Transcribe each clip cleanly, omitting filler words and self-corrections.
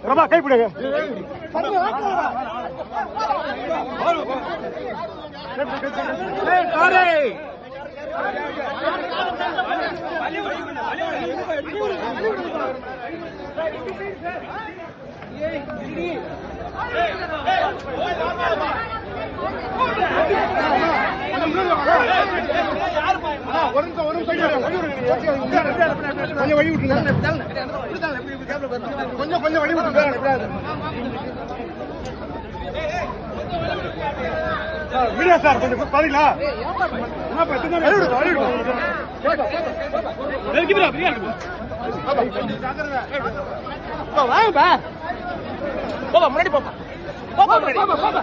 பிரபா கைப்பிடுங்க. கொஞ்சம் வழி விட்டுருங்க. கொஞ்சம் வழி விட்டுருங்க. வீடியோ சார் கொஞ்சம் பாருங்களா. வாங்கப்பா போப்பா முன்னாடி போப்பா போப்பா போப்பா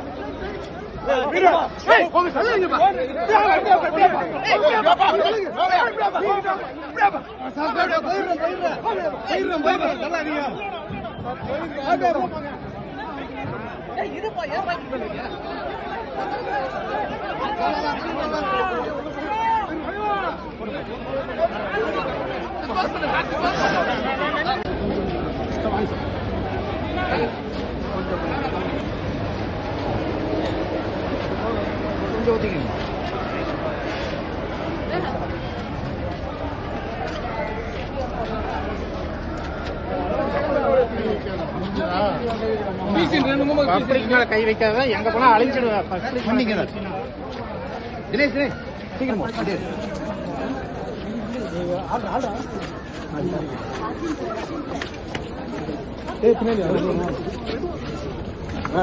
கொஞ்சம் ஒத்திக்கணும். கை வைக்காத எங்க போனா அழிஞ்சிடுவேன். தினேஷ் சீக்கிரமா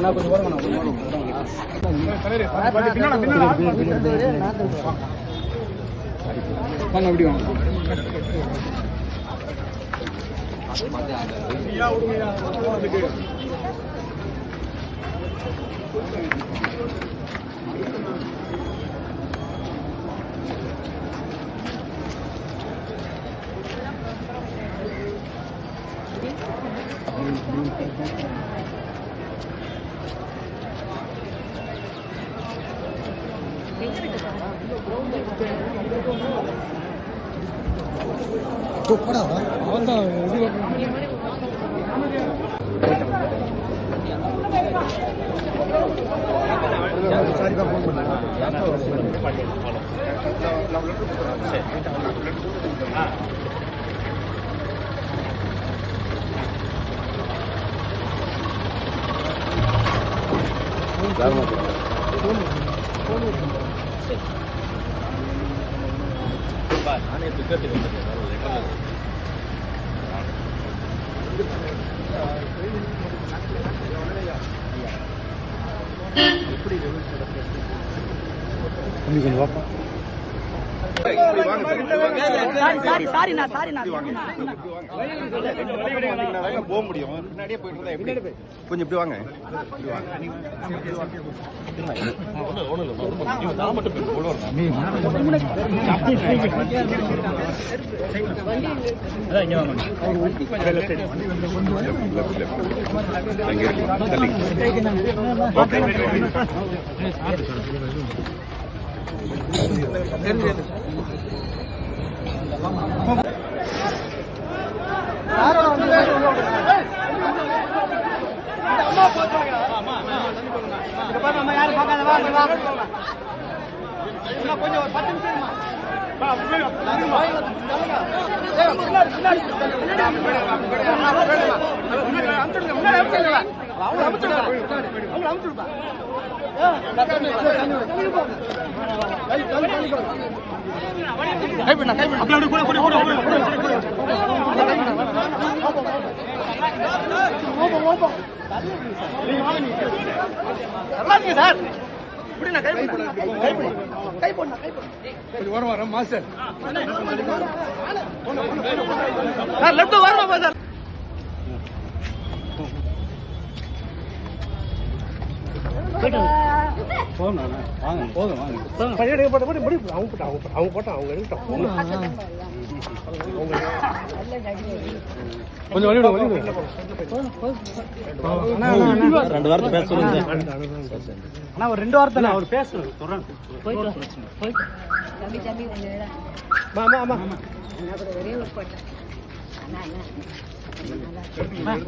நான் கொஞ்சம் வரணும். வாங்க அப்படி வாங்க. நானே துக்கத்தை கொஞ்சம் வாப்பா. போக முடியும். முன்னாடியே போயிட்டு கொஞ்சம் இப்படி வாங்க. கொஞ்சம் ஒரு 10 சார் வரும் மாஸ்டர் லெஃப்ட் வரணும் சார். போதும் வாங்க போதும் வாங்க அவங்க போட்டோம் அவங்க எடுத்துட்டோம். கொஞ்சம் வழி விடுங்க. ரெண்டு வார்த்தை பேச சொல்லுங்க. அண்ணா ஒரு 2 வார்த்தை அவர் பேசணும். சொல்றேன். மாமா ஒரே ஒரு பாட்டு.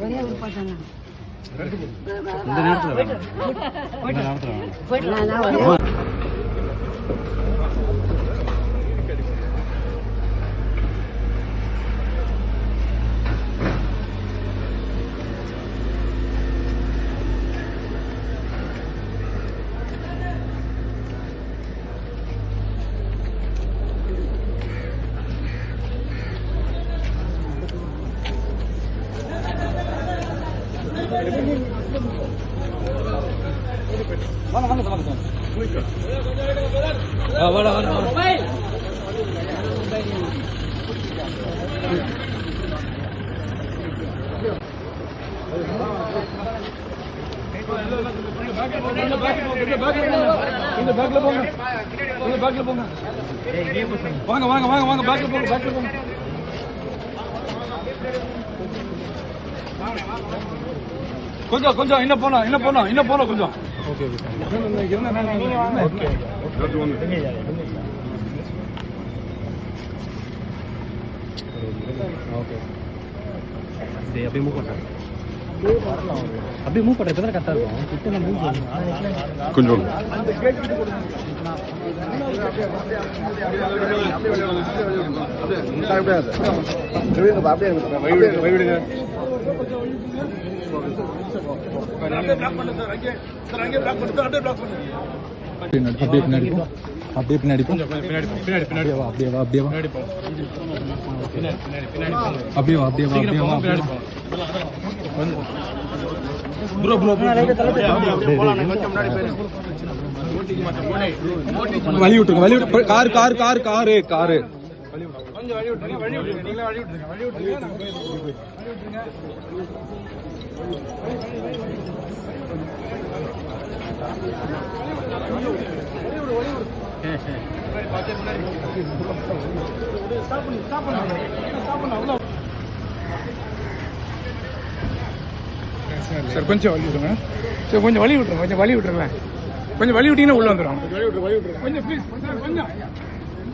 ஒரே ஒரு பாட்டு. இந்த நேரத்துல கொஞ்சம் இன்னும் போனோம் கொஞ்சம். அப்படியே மூவ் பண்ற இப்பதான் கரெக்டா இருக்கும். கொஞ்சம் அப்படியே பின்னாடி வழி விட்டுருங்க. காரு சார் கொஞ்சம் வழி விட்டுருங்க. சார் கொஞ்சம் வழி விட்டுருங்க. கொஞ்சம் வழி விட்டீங்கன்னா உள்ள வந்துடும். கொஞ்சம் ப்ளீஸ்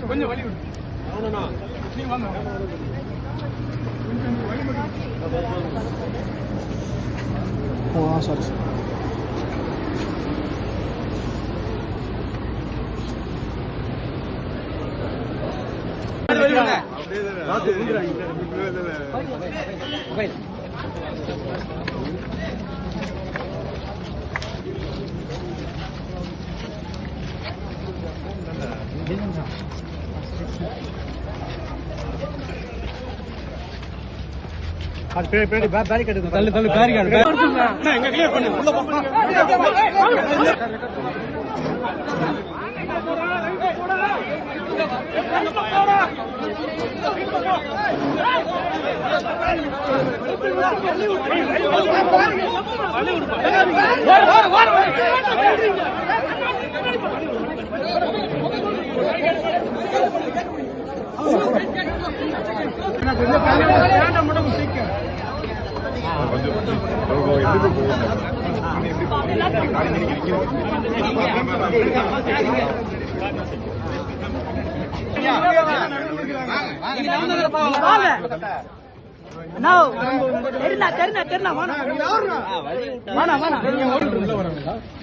கொஞ்சம் வழி விட்டு நீ வாங்க. Sorry sir.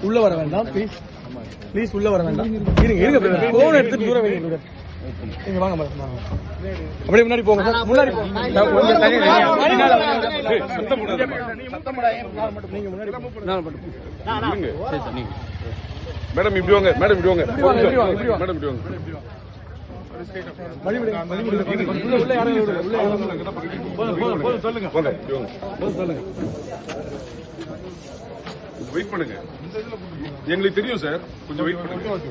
உள்ள வர வேண்டாம் ப்ளீஸ் உள்ள வர வேண்டாம். இருங்க போன் எடுத்துட்டு தூர வைங்க. நீங்க வாங்க அப்படியே முன்னாடி போங்க சார். முன்னாடி மேடம் இப்படி வாங்க. வெயிட் பண்ணுங்க. எங்களுக்கு தெரியும் சார். கொஞ்சம் வெயிட் பண்ணுங்க.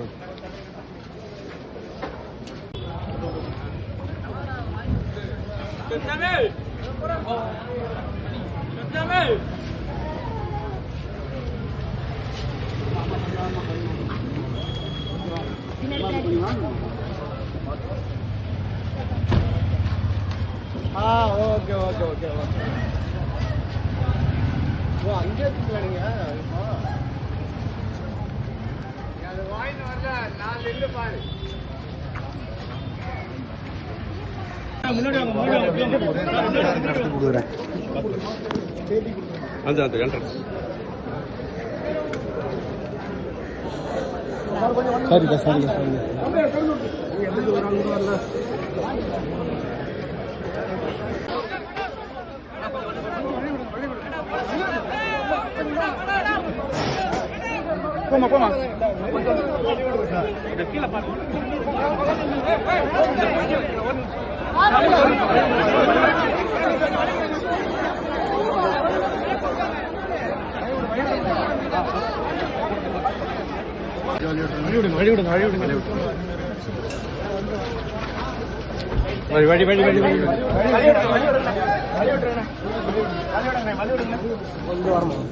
Okay okay okay okay. ஓ அங்கே இருக்கீங்களா நீங்க? அது வாங்கிட்டு வரல, நான் நின்று பாரு. முன்னாடி வாங்க, முன்னாடி வாங்க. அந்த அந்த என்ட்ரன்ஸ். சரிங்க சரிங்க சரிங்க. போமா போமா கீழே பாருங்க. வழி விடுங்க வழி விடுங்க வழி வழி வழி வழி வழி கொஞ்சம் வரணும்.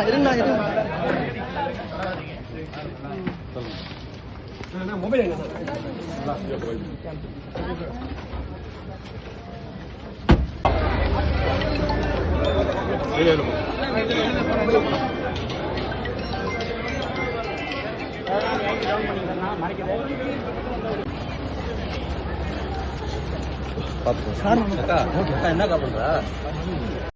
இருங்க மொபைல் எங்க என்ன பண்ற?